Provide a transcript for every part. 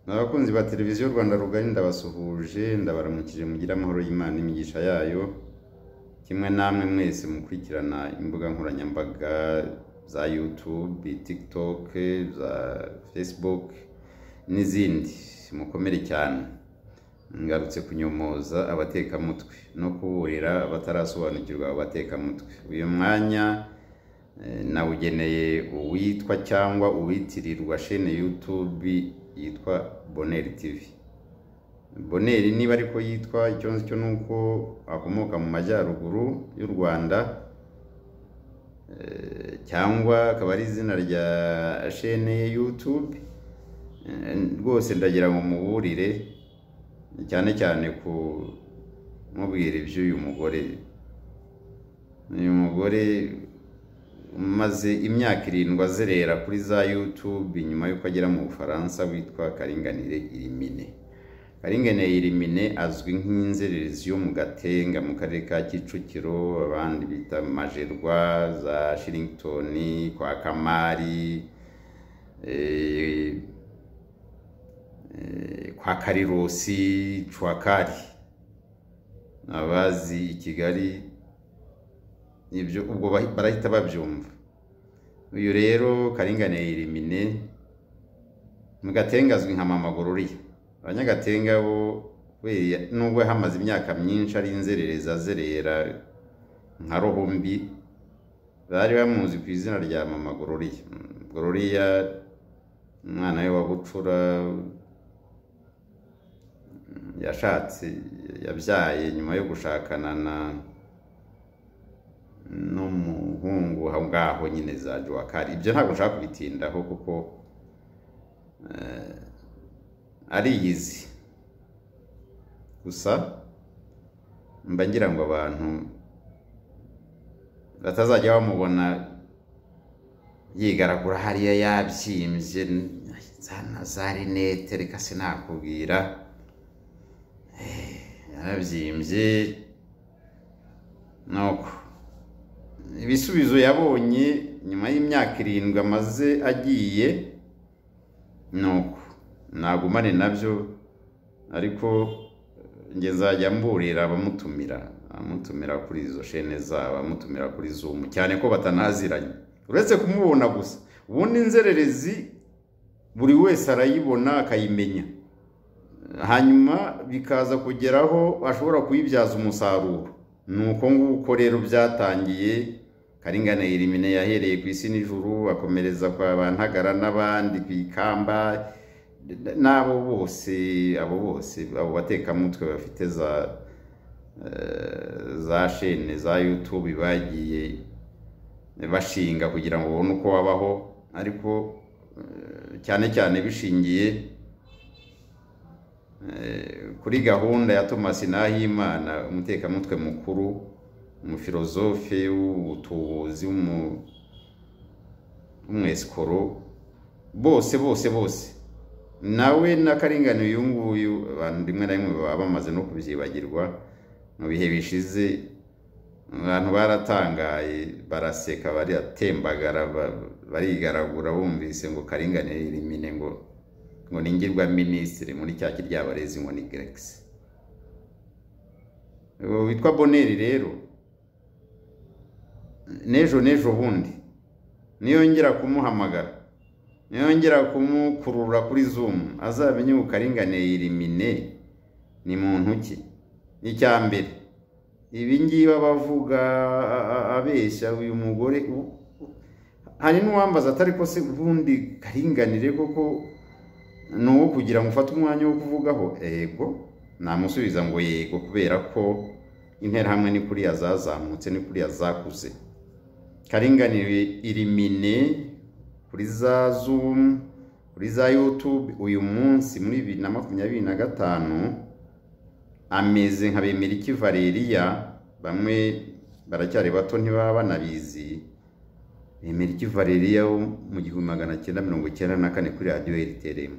Abakunzi ba televiziyo Rwanda Rugari ndabasuhuje ndabaramukije mugira amahoro y'Imana imigisha yayo kimwe namwe mwese mukurikirana imbuga nkoranyambaga za YouTube, TikTok, za Facebook n'izindi mukomere cyane. Ngarutse kunyomoza abatekamutwe no kuburira abatarasobanukirwa abatekamutwe. Uyu mwanya nawugeneye uwitwa cyangwa uwitirirwa chaîne YouTube yitwa Bonheur TV. Bonheur niba ariko yitwa icyo nzi cyo nuko akomoka mu majyaruguru y'u Rwanda, cyangwa akaba ari izina rya chaîne ya YouTube. Rwose ndagira ngo muburire cyane cyane ku mubwira iby'uyu mugore. Uyu mugore maze imyaka 7 azerera kuri za YouTube nyuma yuko agera mu Bufaransa, witwa Karinganire Irimine. Karinganire Irimine azwi nk'inzererezi yo mu Gatenga mu karere ka Kicukiro, abandi bita Majerwa, za Shillington, kwa Kamari, kwa Karirosi, Chwakari. Abazi i Kigali ibyo ubwo barahita babyumva. Uyu rero Karinganire Irimine mu Gatenga azwi nka Mama Gororiya. Abanyagatenga bo nubwo hamaze imyaka myinshi ari inzererezi azerera nka Rohombi, bari bamuzi ku izina rya Mama Gororiya. Gororiya umwana we wa Bucura yashatse yabyaye nyuma yo gushakana n'umuhungu aho ngaho nyine za Jwakari. Ibyo ntabwo nshaka kubitindaho kuko ariyizi. Gusa mba ngira ngo abantu batazajya bamubona yigaragura hariya yabyimbye za rinete, reka sinakubwira yabyimbye. Nuko ibisubizo yabonye nyuma y'imyaka 7 amaze agiye, nuko nagumane nabyo, ariko nge nzajya mburira amutumira kuri izo chaîne zabo, amutumira kuri Zoom, cyane ko batanaziranye uretse kumubona gusa. Ubundi inzererezi buri wese arayibona akayimenya, hanyuma bikaza kugeraho ashobora kuyibyaza umusaruro. Nuko nguko rero byatangiye. Karinganire Irimine yahereye ku isi n'ijuru, akomereza kwa Bantagara n'abandi ku Ikamba, n'abo bose abo batekamutwe bafite za chaîne za YouTube bagiye bashinga kugira ngo babone uko babaho, ariko cyane cyane bishingiye kuri gahunda ya Thomas Nahimana, umutekamutwe mukuru, umufilozofe w'ubutubuzi, umwesikoro, bose nawe na Karinganire uyu nguyu abantu rimwe na rimwe baba bamaze no kubyibagirwa. Mu bihe bishize abantu baratangaye, baraseka, baratembagara, barigaragura bumvise ngo Karinganire Irimine ngo ningirwa minisitiri muri cya kiryabarezi ngo ni Grex. Witwa Bonheur rero nejo bundi niyongera kumuhamagara, niyongera kumukurura kuri Zoom, azamenye ko Karinganire Irimine ni muntu ki. Icyambere ibi ngiba bavuga abeshya uyu mugore. Hari n'uwambaza atari ko se ubundi Karinganire koko no kugira ngo ufate umwanya wo kuvugaho? Ego namusubiza ngo yego, kubera ko interahamwe ni kuri yazazamutse, ni kuri yazakuze. Karinganire Irimine kuri za Zoom, kuri za YouTube uyu munsi muri 2025 ameze nka Bemeriki Valeria. Bamwe baracyari bato ntibaba banabizi. Bemeriki Valeria mu 1994 kuri radio RTRM.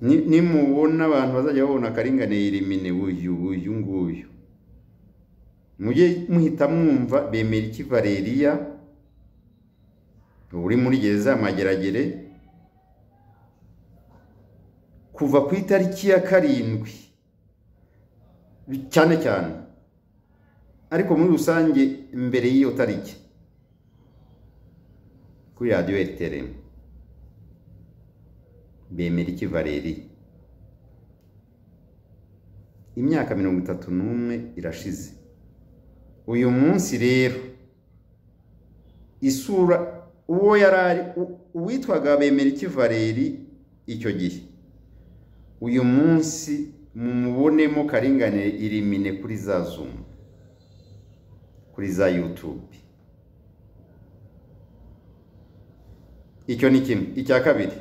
Ni mubona abantu bazajya babona Karinganire Irimine uyu nguyu, mujye muhita mwumva Bemeriki Valeria uri muri gereza y'Amageragere kuva ku itariki ya 7 cyane cyane, ariko muri rusange mbere y'iyo tariki kuri radio RTRM Bemeriki Valeri imyaka 31 irashize. Uyu munsi rero isura uwo yarari uwitwaga Bemeriki Valeri icyo gihe, uyu munsi mumubonemo Karinganire irimine kuri za Zoom, kuri za YouTube. Icyo ni kimwe. Icya kabiri,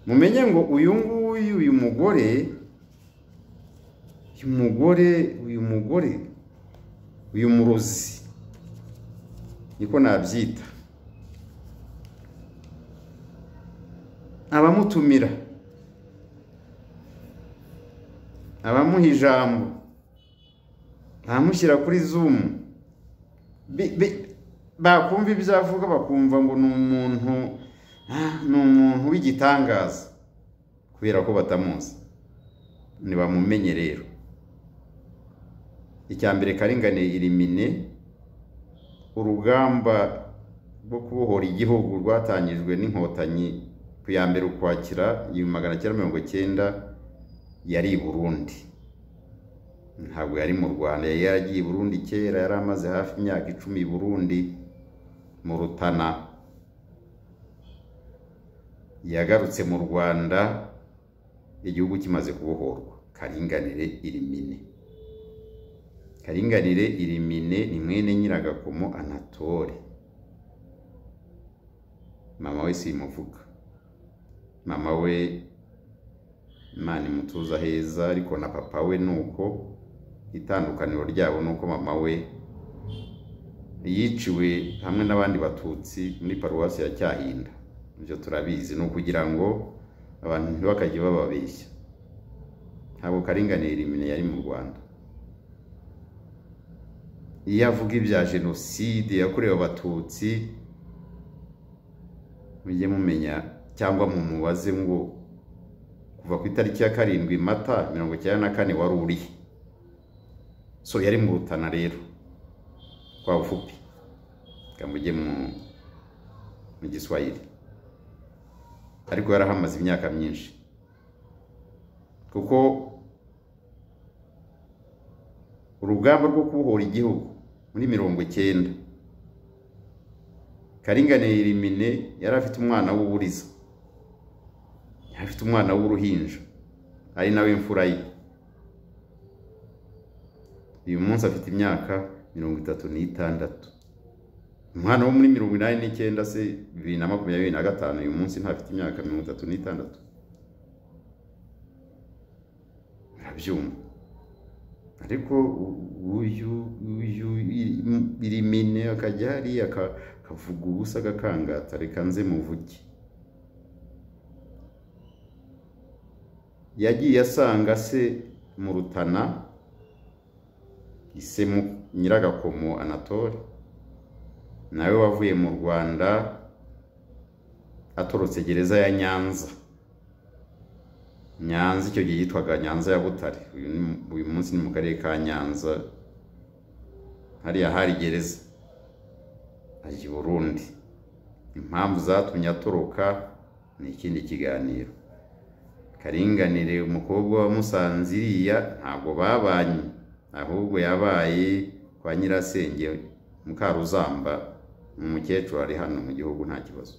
mumenye ngo uyu murozi niko nabyita, abamutumira, abamuha ijambo, abamushyira kuri Zoom, bakumva ibyo avuga bakumva ngo ni umuntu w'igitangaza kubera ko batamuzi. Nibamumenye rero. Icya mbere, Karinganire irimine, urugamba rwo kubohora igihugu rwatangijwe n'inkotanyi ku ya mbere Ukwakira 1990 yari i Burundi, ntabwo yari mu Rwanda. Yari yaragiye i Burundi kera, yari amaze hafi imyaka 10 i Burundi mu Rutana. Yagarutse mu Rwanda igihugu kimaze kubohorwa. Karinganire irimine. Karinganire irimine ni mwene Nyiragakomo Anatole. Mama we simuvuga, mama we Imana imutuza heza, ariko na papa we nuko. Itandukaniro ryabo nuko mama we yiciwe hamwe n'abandi batutsi muri paruwasi ya Cyahinda. Ibyo turabizi, no kugira ngo abantu ntibakajye bababeshya. Ntabwo Karinganire irimine yari mu Rwanda. Iyo avuga ibya jenoside yakorewe abatutsi, mujye mumenya cyangwa mumubaze ngo kuva ku itariki ya 7 Mata 1994 wari uri. So yari mu Rutana rero kwa ufupi, kamujye mu Giswahili, ariko yarahamaze imyaka myinshi, kuko urugamba rwo kubohora igihugu muri 90 Karinganire irimine yari afite umwana w'uburiza, yari afite umwana w'uruhinja, ari nawe imfura ye. Uyu munsi afite imyaka 36. Umwana wo muri 89 se 2025, uyu munsi ntafite imyaka 36. Arabyumva. Ariko uyu irimine akajya hari akavuga ubusa agakangata, reka nze muvuge. Yagiye asanga se mu Rutana, ise Nyiragakomo Anatole, nawe wavuye mu Rwanda atorotse gereza ya Nyanza. Nyanza icyo gihe yitwaga Nyanza ya Butare, uyu munsi ni mu karere ka Nyanza. Hariya hari gereza, ari i Burundi. Impamvu zatumye atoroka ni ikindi kiganiro. Karinganire umukobwa wa Musanze iriya ntabwo babanye, ahubwo yabaye kwa Nyirasenge Mukaruzamba, umukecuru ari hano mu gihugu nta kibazo.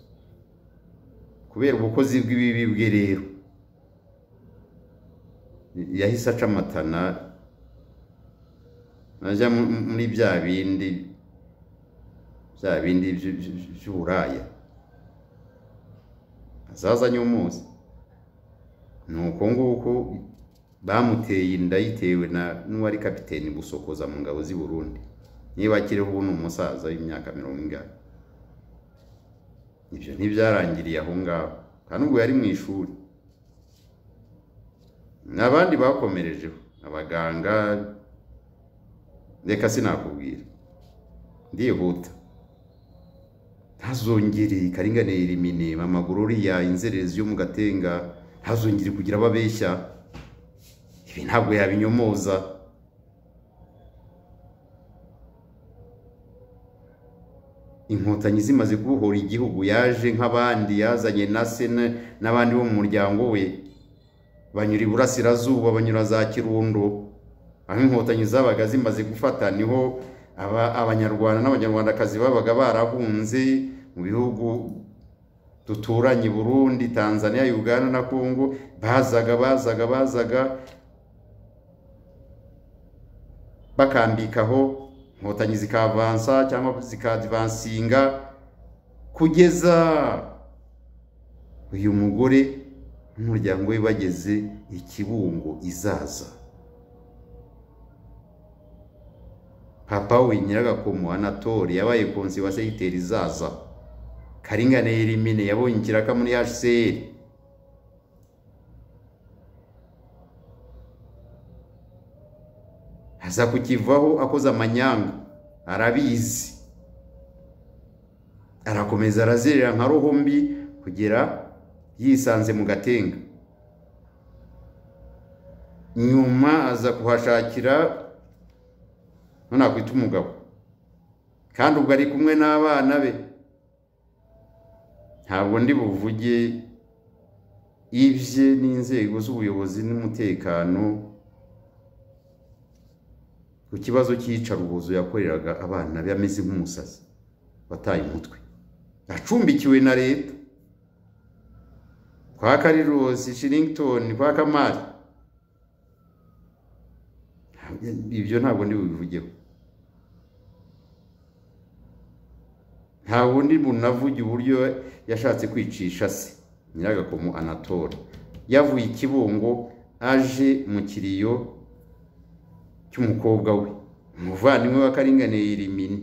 Kubera ubukozi bw'ibibi bwe rero yahise acamatana, najya muri bya bindi by'uburaya, azazanye umunsi. Nuko nguko bamuteye inda yitewe n'uwari kapiteni Busokoza mu ngabo z'i Burundi. Niba akiriho ubu ni umusaza w'imyaka 40. Ibyo ntibyarangiriye aho ngaho, kandi ubwo yari mu ishuri. N'abandi bakomerejeho, abaganga, reka sinakubwira, ndihuta. ntazongere Karinganire elimine Mama Gloria inzererezi yo mu Gatenga ntazongere kugira ababeshya. Ibi ntabwo yabinyomoza. Inkotanyi zimaze kubohora igihugu yaje nk'abandi, yazanye na se n'abandi bo mu muryango we, banyura iburasirazuba, banyura za Kirundo, aho inkotanyi zabaga zimaze gufata niho abanyarwanda n'abanyarwandakazi babaga barahunze mu bihugu duturanye, Burundi, Tanzania, Uganda na Kongo. bazaga bakambikaho, inkotanyi zikavansa cyangwa zikadivansinga kugeza uyu mugore n'umuryango we bageze i Kibungo Izaza. Papa we Nyiragakomo Anatole yabaye konsi wa Segiteri Izaza. Karinganire elimine yabonye ikiraka muri HCR. Aza kukivaho akoze amanyanga, arabizi, arakomeza arazerera nka roho mbi kugera yisanze mu Gatenga. Nyuma aza kuhashakira none akwita umugabo, kandi ubwo ari kumwe n'abana be. Ntabwo ndi buvuge ibye n'inzego z'ubuyobozi n'umutekano ku kibazo cy'iyicarubozo yakoreraga abana be, ameze nk'umusazi bataye umutwe, acumbikiwe na leta kwa Karirosi, Shillington, kwa Kamari. Ibyo ntabwo ndi bubivugeho. Nta wundi bunavuge uburyo yashatse kwicisha se Nyiragakomo Anatole. Yavuye Kibungo aje mu kiriyo cy'umukobwa we, umuvandimwe wa Karinganire elimine.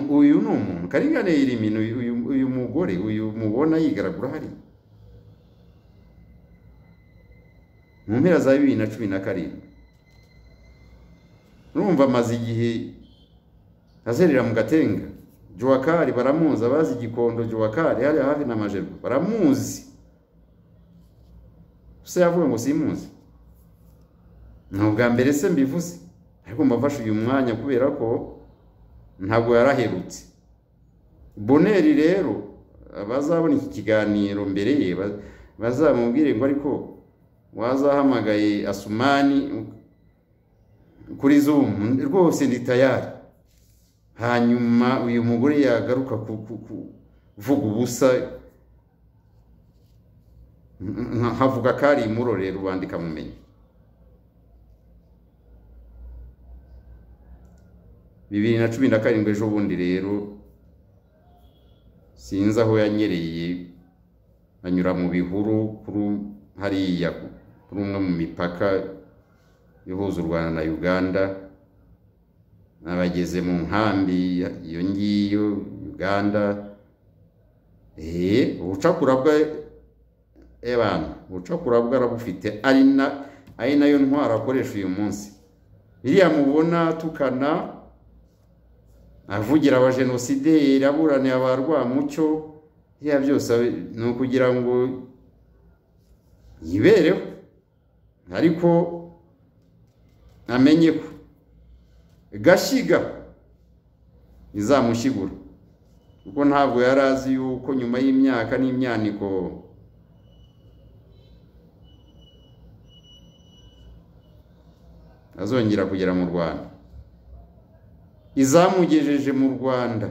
Uyu ni umuntu Karinganire elimine, uyu mugore, uyu mubona yigaragura hari mu mpera za 2017. Urumva amaze igihe azerera mu Gatenga. Joakari baramuzi, abazi Gikondo Joakari hari hafi na Majerwa baramuzi. Se yavuye ngo simuzi. Nubwa mbere se mbivuze, ariko mbafashe uyu mwanya kubera ko ntabwo yaraherutse. Boneri rero abazabona iki kiganiro mbere ye bazamubwire ngo ariko wazahamagaye Asumani kuri Zoom, rwose ndi tayari. Hanyuma uyu mugore yagaruka kuvuga ubusa, havuga kari imurore rubanda ikamumenya. 2017 ejo bundi rero sinzi aho yanyereye, anyura mu bihuru hariya kuri umwe mu mipaka ihuza u Rwanda na Uganda. Nabageze mu nkambi iyo ngiyo Uganda. Ubucakura bwa arabufite, ari nayo ntwara akoresha uyu munsi. Biriya mubona tukana avugira abajenosideri, aburaniye abarwamucyo, biriya byose ni ukugira ngo yibereho, ariko amenye ko Gashyiga izamushyigura, kuko ntabwo yarazi yuko nyuma y'imyaka n'imyaniko azongera kugera mu Rwanda. Izamugejeje mu Rwanda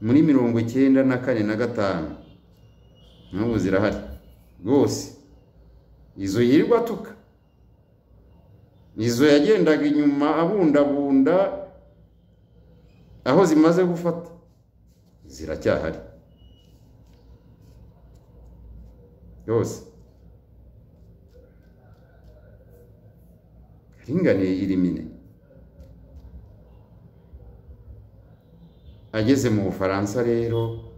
muri 1994 na 5 n'ubu zirahari rwose. Izo yirirwa tuka, izo yagendaga inyuma abundabunda aho zimaze gufata ziracyahari yose. Karinganire elimine ageze mu Bufaransa rero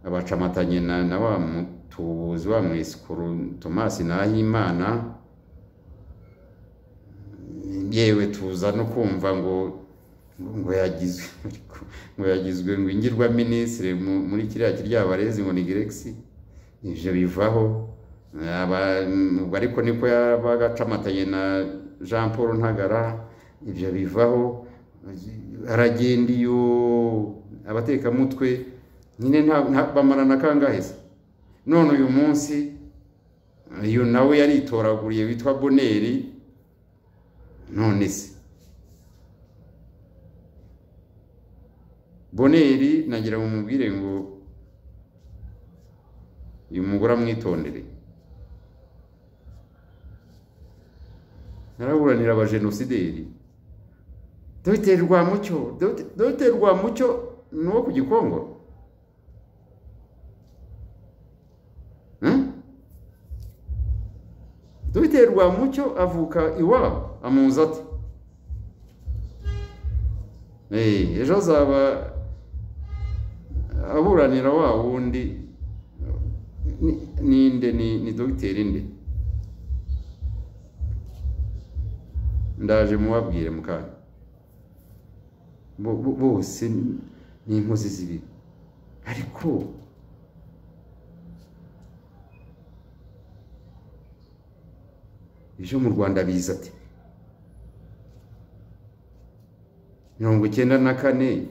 abacamatanye na wa mutubuzi wa mwesikuru Thomas Nahimana. Yewe tuza no kumva ngo ngo yagizwe ngo ingirwa ministre muri kiriya kiryabarezi ngo ni Grexi. Ivyo bivaho ariko niko yabagacamatanye na Jean Paul Ntagara. Ivyo bivaho aragenda iyo abateka mutwe nyine bamarana kangahe se. None uyu munsi iyo nawe yaritoraguriye witwa Boneri. None se Boneri nagira mumubwire ngo uyu mugore amwitondere. Naraburanira abajenosideri. Dr. Rwamucyo nuwo ku Gikongoro. Dr. Rwamucyo avuka iwabo amuzi ati ejo azaba aburanira wa wundi ninde ni Dr. Inde. Ndaje mubabwire mukanya bose ni inkozi z'ibibi. Ariko ivyo mu Rwanda biza ati 94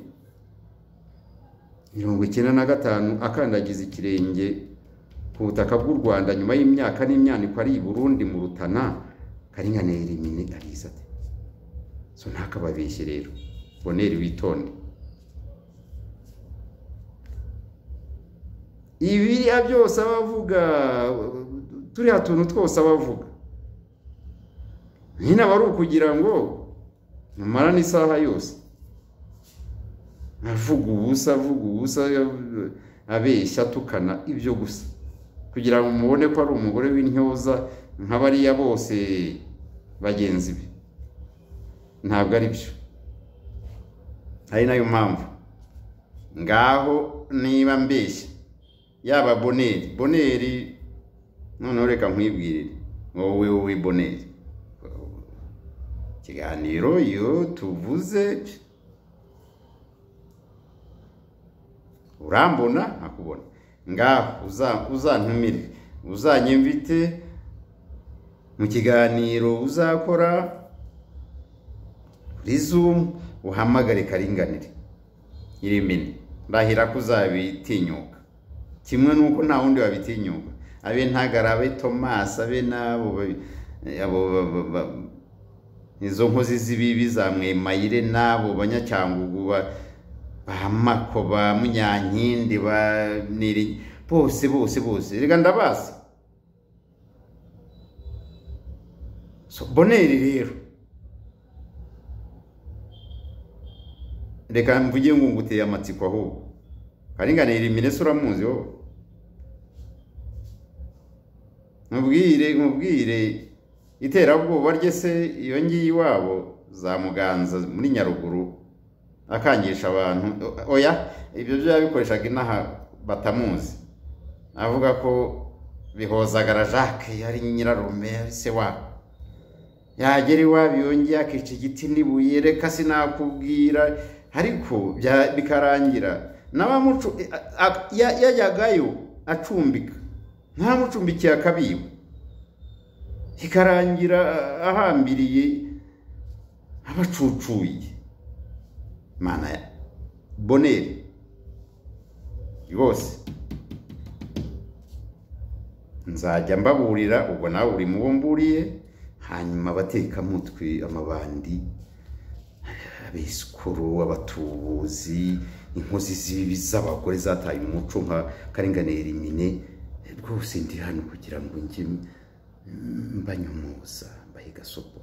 95 akandagiza ikirenge ku butaka bw'u Rwanda nyuma y'imyaka n'imyaniko ari i Burundi mu Rutana. Karinganire elimine ariza ati so ntakababeshye rero. Boneri witonde. Ibiriya byose abavuga turiya tuntu twose abavuga nyine bari ukugira ngo numara n'isaha yose avuga ubusa abeshya tukana ibyo gusa kugira ngo mubone ko ari umugore w'intyoza nk'abariya bose bagenzi be. Ntabwo ari byo. Ari nayo mpamvu ngaho niba mbeshya yaba Boneri none reka nkwibwirire wowe Boneri kiganiro yo tuvuze urambona akubona ngaho uzantumire uzanyemvite mu kiganiro uzakora kuri Zoom uhamagare Karinganire irimine. Ndahira kuzabitinyuka kimwe nuko nta wundi wabitinyuka. Abe Ntagara abe Thomas abe nabo izo nkozi z'ibibi za Mwemayire nabo Banyacyangugu Bamako ba Munyankindi ba Niri bose rega ndabazi. So Boneri rero reka mvuge ngo nguteye amatsiko aho Karinganire elimine uramuzi wowe. Mubwire iterabwoba rye se iyo ngiye iwabo za Muganza muri Nyaruguru akangisha abantu. Oya ibyo byo yabikoreshaga inaha batamuzi. Avuga ko Bihozagara Jacques yari nyirarume se wa yagera iwabo yongeye akica igiti nibuye. Reka sinakubwira ariko bikarangira n'abamucu yajyagayo acumbika nta mucumbikiye akabiwe. Ikarangira ahambiriye abacucuye. Mana ya Boneri yose nzajya mbaburira ubwo nawe uri mubomburiye. Hanyuma bateka mutwe amabandi abiskuru abatubuzi inkozi z'ibibi z'abagore zataye umuco nka Karinganire elimine. Rwose ndi hano kugira ngo njye mbanyumuza mbahiga sopo.